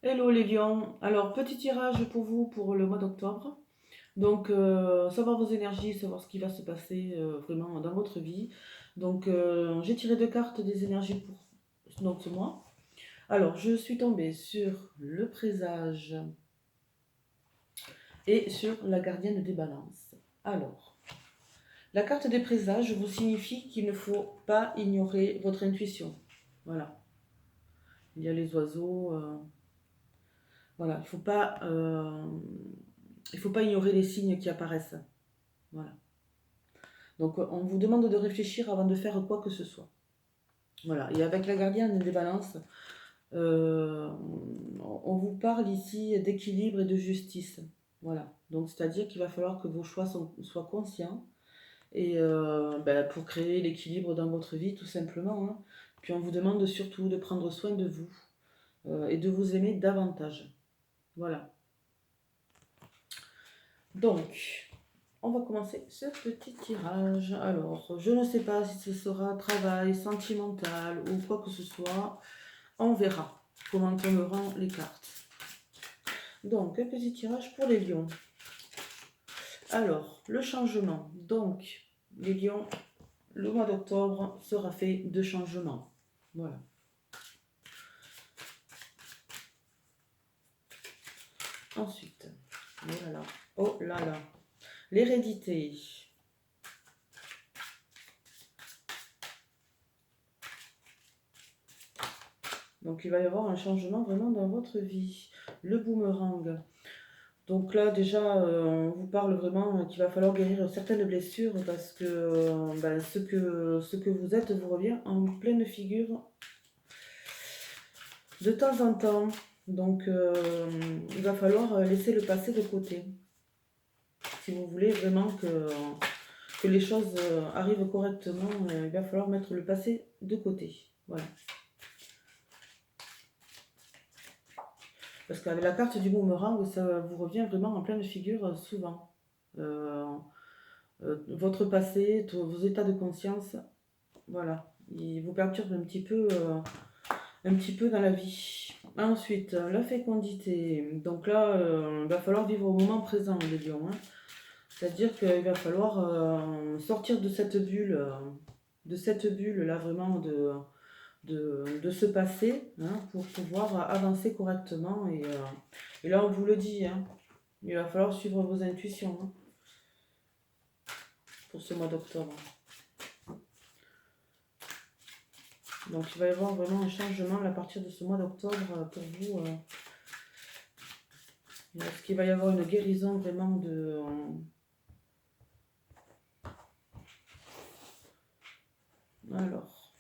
Hello les lions, alors petit tirage pour vous pour le mois d'octobre. Donc savoir vos énergies, savoir ce qui va se passer vraiment dans votre vie. Donc j'ai tiré deux cartes des énergies pour donc, ce mois. Alors je suis tombée sur le présage et sur la gardienne des balances. Alors, la carte des présages vous signifie qu'il ne faut pas ignorer votre intuition. Voilà, il y a les oiseaux. Voilà, il faut pas ignorer les signes qui apparaissent. Voilà. Donc on vous demande de réfléchir avant de faire quoi que ce soit. Voilà. Et avec la gardienne des balances, euh, on vous parle ici d'équilibre et de justice. Voilà. Donc c'est-à-dire qu'il va falloir que vos choix soient conscients et pour créer l'équilibre dans votre vie tout simplement, hein. Puis on vous demande surtout de prendre soin de vous et de vous aimer davantage. Voilà. Donc, on va commencer ce petit tirage. Alors, je ne sais pas si ce sera travail, sentimental ou quoi que ce soit. On verra comment tomberont les cartes. Donc, un petit tirage pour les lions. Alors, le changement. Donc, les lions, le mois d'octobre sera fait de changements. Voilà. Ensuite, oh là là, oh là là, l'hérédité. Donc il va y avoir un changement vraiment dans votre vie. Le boomerang. Donc là déjà, on vous parle vraiment qu'il va falloir guérir certaines blessures parce que ce que vous êtes vous revient en pleine figure de temps en temps. Donc il va falloir laisser le passé de côté. Si vous voulez vraiment que les choses arrivent correctement, il va falloir mettre le passé de côté. Voilà. Parce qu'avec la carte du boomerang, ça vous revient vraiment en pleine figure souvent. Euh, Votre passé, vos états de conscience, voilà, ils vous perturbent un petit peu dans la vie. Ensuite, la fécondité. Donc là, il va falloir vivre au moment présent, les lions, hein. C'est-à-dire qu'il va falloir sortir de cette bulle là vraiment de ce passé, hein, pour pouvoir avancer correctement. Et là, on vous le dit, hein, il va falloir suivre vos intuitions, hein, pour ce mois d'octobre. Donc il va y avoir vraiment un changement à partir de ce mois d'octobre pour vous. Est-ce qu'il va y avoir une guérison vraiment de... Alors,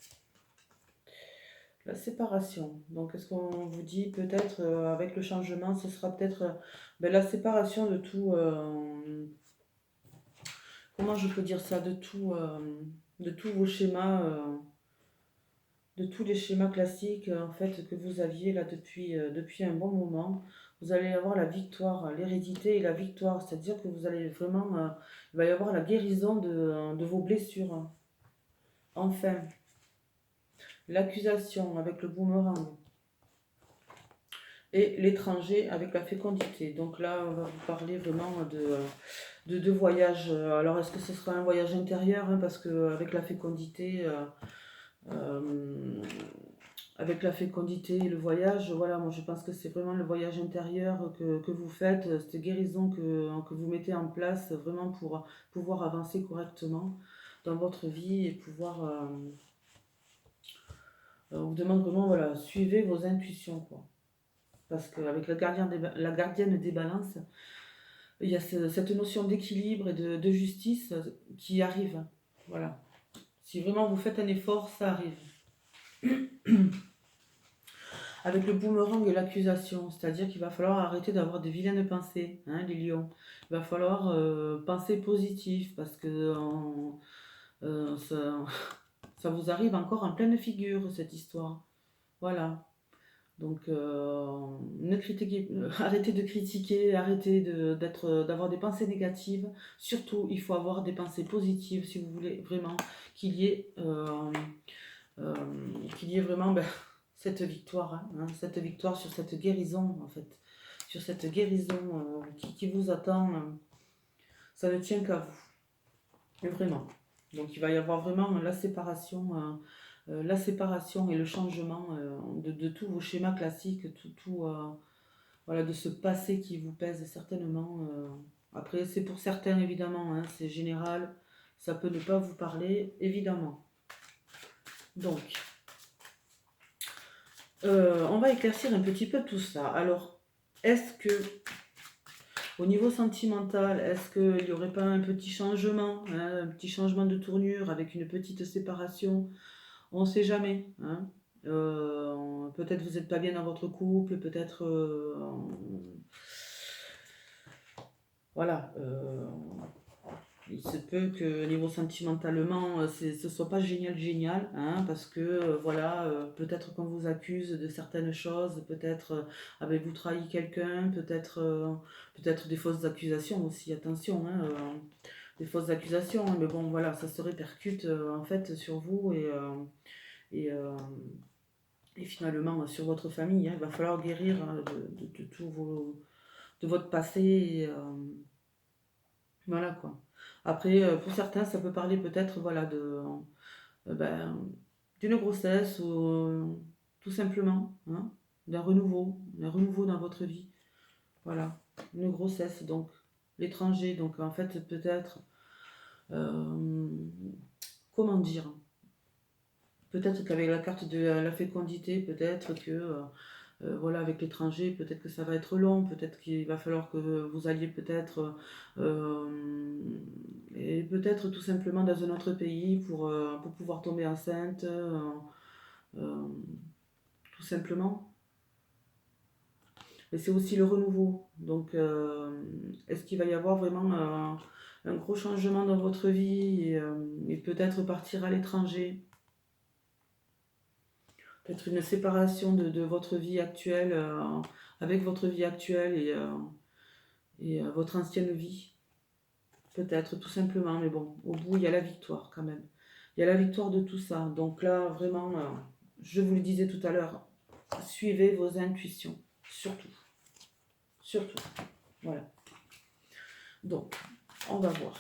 la séparation. Donc est-ce qu'on vous dit peut-être avec le changement, ce sera peut-être la séparation de tout... comment je peux dire ça? De tous vos schémas... de tous les schémas classiques en fait que vous aviez là depuis un bon moment. Vous allez avoir la victoire, l'hérédité et la victoire, c'est-à-dire que vous allez vraiment, il va y avoir la guérison de vos blessures. Enfin, l'accusation avec le boomerang et l'étranger avec la fécondité. Donc là, on va vous parler vraiment de voyage. Alors, est-ce que ce sera un voyage intérieur, hein, parce qu'avec la fécondité... Euh, avec la fécondité et le voyage, voilà, moi je pense que c'est vraiment le voyage intérieur que vous faites, cette guérison que vous mettez en place vraiment pour pouvoir avancer correctement dans votre vie et pouvoir... on vous demande vraiment, voilà, suivez vos intuitions, quoi. Parce qu'avec la gardienne des balances, il y a cette notion d'équilibre et de justice qui arrive. Voilà. Si vraiment vous faites un effort, ça arrive. Avec le boomerang et l'accusation, c'est-à-dire qu'il va falloir arrêter d'avoir de vilaines pensées, hein, les lions. Il va falloir penser positif parce que ça, ça vous arrive encore en pleine figure, cette histoire. Voilà. Donc, arrêtez de critiquer, d'avoir des pensées négatives. Surtout, il faut avoir des pensées positives si vous voulez vraiment qu'il y ait, euh, qu'il y ait vraiment cette victoire, cette victoire sur cette guérison, en fait, sur cette guérison qui vous attend, ça ne tient qu'à vous, vraiment. Donc il va y avoir vraiment la séparation et le changement de tous vos schémas classiques, voilà, de ce passé qui vous pèse certainement. Après, c'est pour certains évidemment, c'est général, ça peut ne pas vous parler, évidemment. Donc, on va éclaircir un petit peu tout ça. Alors, est-ce que, au niveau sentimental, est-ce qu'il n'y aurait pas un petit changement, un petit changement de tournure avec une petite séparation? On ne sait jamais, hein. Peut-être vous n'êtes pas bien dans votre couple, peut-être... voilà. Il se peut que niveau sentimentalement, ce soit pas génial, hein, parce que voilà, peut-être qu'on vous accuse de certaines choses, peut-être avez-vous trahi quelqu'un, peut-être des fausses accusations aussi, attention, hein, des fausses accusations, hein, mais bon voilà, ça se répercute en fait sur vous et, euh, et finalement sur votre famille, hein. Il va falloir guérir de tous de votre passé voilà quoi. Après, pour certains, ça peut parler peut-être voilà, ben, d'une grossesse ou tout simplement, hein, d'un renouveau dans votre vie. Voilà, une grossesse, donc l'étranger, donc en fait peut-être, euh, comment dire, peut-être qu'avec la carte de la fécondité, peut-être que voilà, avec l'étranger, peut-être que ça va être long, peut-être qu'il va falloir que vous alliez peut-être et peut-être tout simplement dans un autre pays pour pouvoir tomber enceinte, euh, tout simplement. Mais c'est aussi le renouveau. Donc, est-ce qu'il va y avoir vraiment un gros changement dans votre vie et peut-être partir à l'étranger? Peut-être une séparation de votre vie actuelle avec votre vie actuelle et votre ancienne vie. Peut-être, tout simplement. Mais bon, au bout, il y a la victoire quand même. Il y a la victoire de tout ça. Donc là, vraiment, je vous le disais tout à l'heure, suivez vos intuitions. Surtout. Surtout. Voilà. Donc, on va voir.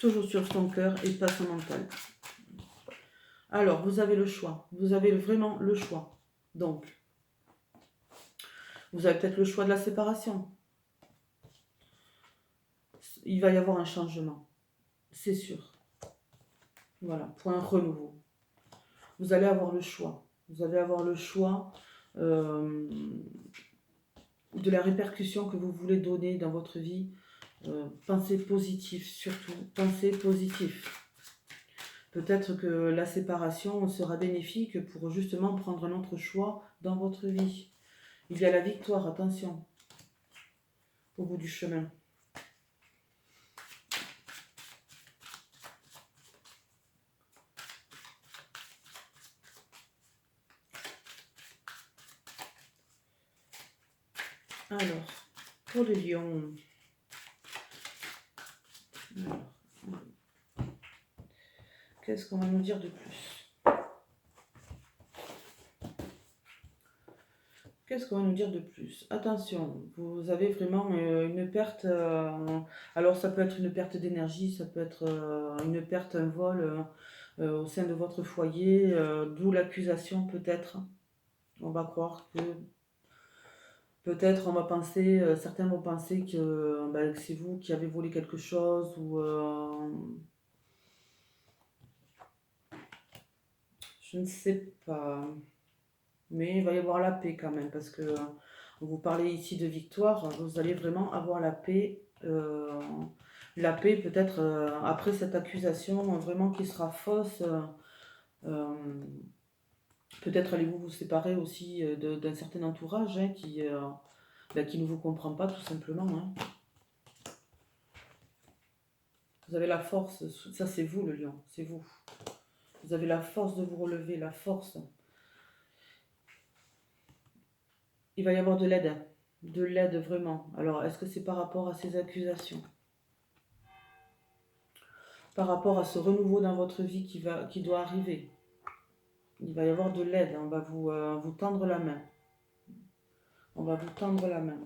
Toujours sur son cœur et pas son mental. Alors, vous avez le choix. Vous avez vraiment le choix. Donc, vous avez peut-être le choix de la séparation. Il va y avoir un changement. C'est sûr. Voilà, pour un renouveau. Vous allez avoir le choix. Vous allez avoir le choix euh, de la répercussion que vous voulez donner dans votre vie. Pensez positif, surtout. Pensez positif. Peut-être que la séparation sera bénéfique pour justement prendre un autre choix dans votre vie. Il y a la victoire, attention, au bout du chemin. Alors, pour le lion, qu'est-ce qu'on va nous dire de plus? Qu'est-ce qu'on va nous dire de plus? Attention, vous avez vraiment une perte. Alors, ça peut être une perte d'énergie, ça peut être une perte, un vol au sein de votre foyer, d'où l'accusation peut-être. On va croire que peut-être on va penser, certains vont penser que c'est vous qui avez volé quelque chose ou je ne sais pas. Mais il va y avoir la paix quand même parce que vous parlez ici de victoire, vous allez vraiment avoir la paix. La paix peut-être après cette accusation vraiment qui sera fausse. Euh, Peut-être allez-vous vous séparer aussi d'un certain entourage qui ne vous comprend pas tout simplement, hein. Vous avez la force, ça c'est vous le lion, c'est vous. Vous avez la force de vous relever, la force. Il va y avoir de l'aide vraiment. Alors est-ce que c'est par rapport à ces accusations? par rapport à ce renouveau dans votre vie qui doit arriver. Il va y avoir de l'aide, on va vous tendre la main. On va vous tendre la main.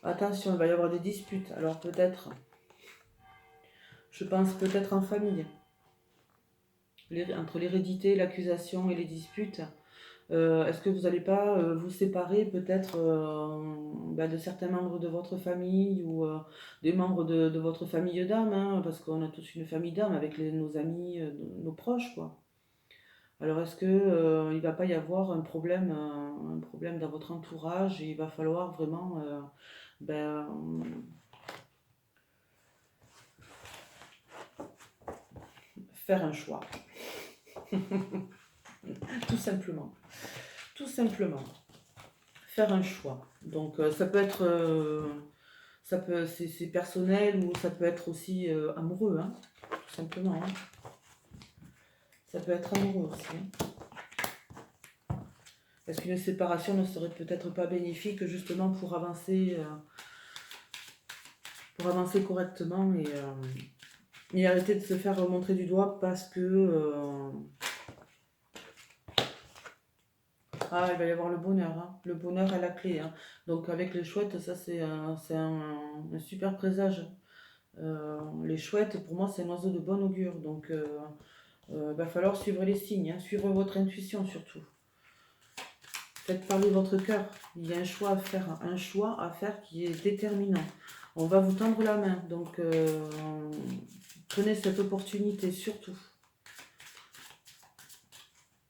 Attention, il va y avoir des disputes. Alors peut-être, je pense peut-être en famille. Entre l'hérédité, l'accusation et les disputes. Est-ce que vous n'allez pas vous séparer peut-être de certains membres de votre famille ou des membres de votre famille d'âme, hein, parce qu'on a tous une famille d'âme avec nos amis, nos proches, quoi. Alors est-ce que il va pas y avoir un problème dans votre entourage et il va falloir vraiment ben, faire un choix, tout simplement. Tout simplement. Faire un choix. Donc ça peut être c'est personnel ou ça peut être aussi amoureux, hein, tout simplement. Hein. Ça peut être amoureux aussi. Hein. Est-ce qu'une séparation ne serait peut-être pas bénéfique justement pour avancer correctement et arrêter de se faire montrer du doigt parce que il va y avoir le bonheur, hein. Le bonheur à la clé. Hein. Donc avec les chouettes, ça c'est un super présage. Les chouettes, pour moi, c'est un oiseau de bon augure. Donc va falloir suivre les signes, hein. Suivre votre intuition surtout. Faites parler votre cœur. Il y a un choix à faire qui est déterminant. On va vous tendre la main, donc prenez cette opportunité surtout.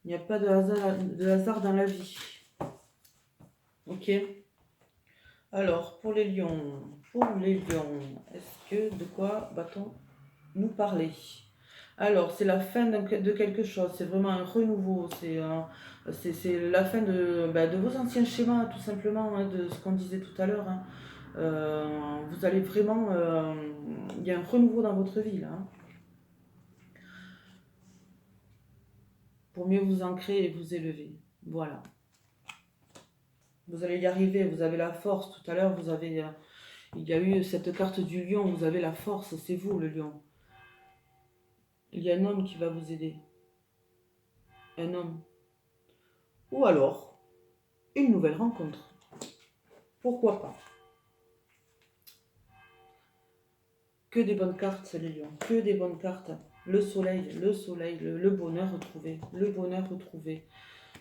Il n'y a pas de hasard dans la vie. Ok. Alors, pour les lions, est-ce que de quoi va-t-on nous parler? Alors, c'est la fin de quelque chose, c'est vraiment un renouveau, c'est la fin de vos anciens schémas, tout simplement, hein, de ce qu'on disait tout à l'heure. Hein. Vous allez vraiment... il y a un renouveau dans votre vie, là. Hein, pour mieux vous ancrer et vous élever. Voilà. Vous allez y arriver, vous avez la force. Tout à l'heure, il y a eu cette carte du lion, vous avez la force, c'est vous le lion. Il y a un homme qui va vous aider. Un homme. Ou alors, une nouvelle rencontre. Pourquoi pas? Que des bonnes cartes, les lions. Que des bonnes cartes. Le soleil, le bonheur retrouvé. Le bonheur retrouvé.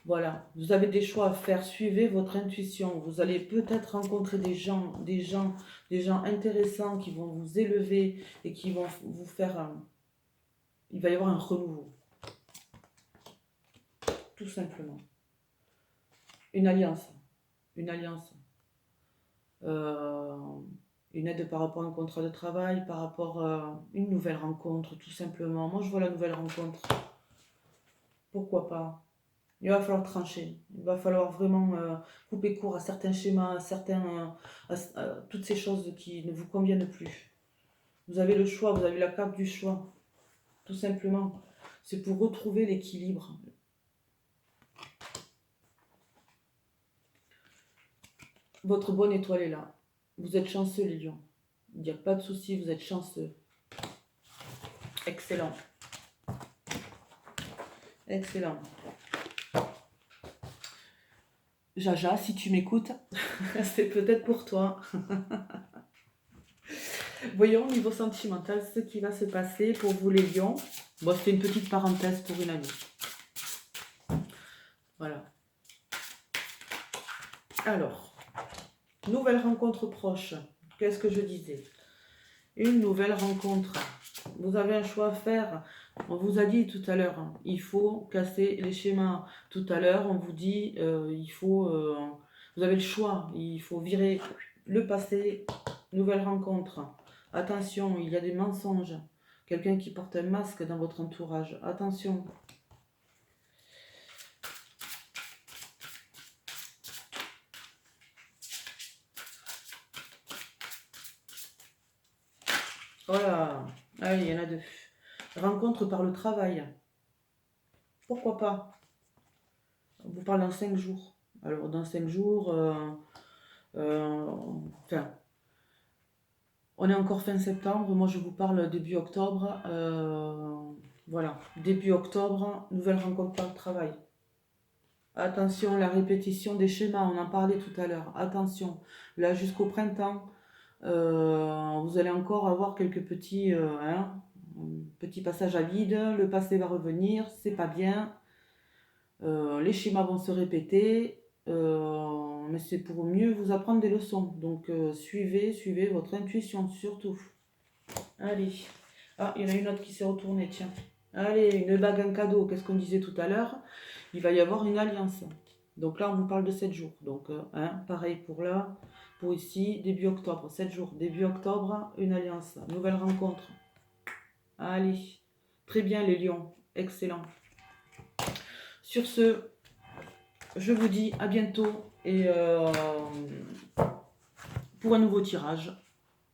Voilà, vous avez des choix à faire, suivez votre intuition. Vous allez peut-être rencontrer des gens intéressants qui vont vous élever et qui vont vous faire... il va y avoir un renouveau. Tout simplement. Une alliance. Une alliance. Une aide par rapport à un contrat de travail, par rapport à une nouvelle rencontre, tout simplement. Moi, je vois la nouvelle rencontre. Pourquoi pas? Il va falloir trancher. Il va falloir vraiment couper court à certains schémas, à toutes ces choses qui ne vous conviennent plus. Vous avez le choix, vous avez la carte du choix. Tout simplement. C'est pour retrouver l'équilibre. Votre bonne étoile est là. Vous êtes chanceux, les lions. Il n'y a pas de souci, vous êtes chanceux. Excellent. Excellent. Jaja, si tu m'écoutes, c'est peut-être pour toi. Voyons au niveau sentimental ce qui va se passer pour vous les lions. Bon, c'est une petite parenthèse pour une amie. Voilà. Alors, nouvelle rencontre proche. Qu'est-ce que je disais? Une nouvelle rencontre. Vous avez un choix à faire. On vous a dit tout à l'heure, hein, il faut casser les schémas. Tout à l'heure, on vous dit, vous avez le choix. Il faut virer le passé. Nouvelle rencontre. Attention, il y a des mensonges. Quelqu'un qui porte un masque dans votre entourage. Attention. Voilà. Ah, il y en a deux. Rencontre par le travail. Pourquoi pas? On vous parle dans 5 jours. Alors, dans 5 jours, enfin, On est encore fin septembre, moi je vous parle début octobre. Voilà, début octobre, nouvelle rencontre par le travail. Attention, la répétition des schémas, on en parlait tout à l'heure. Attention, là jusqu'au printemps, vous allez encore avoir quelques petits passages à vide. Le passé va revenir, c'est pas bien. Les schémas vont se répéter, mais c'est pour mieux vous apprendre des leçons. Donc suivez votre intuition surtout. Allez. Ah, il y en a une autre qui s'est retournée, tiens. Allez, une bague, un cadeau. Qu'est-ce qu'on disait tout à l'heure? Il va y avoir une alliance. Donc là, on vous parle de 7 jours. Donc, pareil pour là, pour ici, début octobre, 7 jours. Début octobre, une alliance. Nouvelle rencontre. Allez. Très bien, les lions. Excellent. Sur ce, je vous dis à bientôt et pour un nouveau tirage.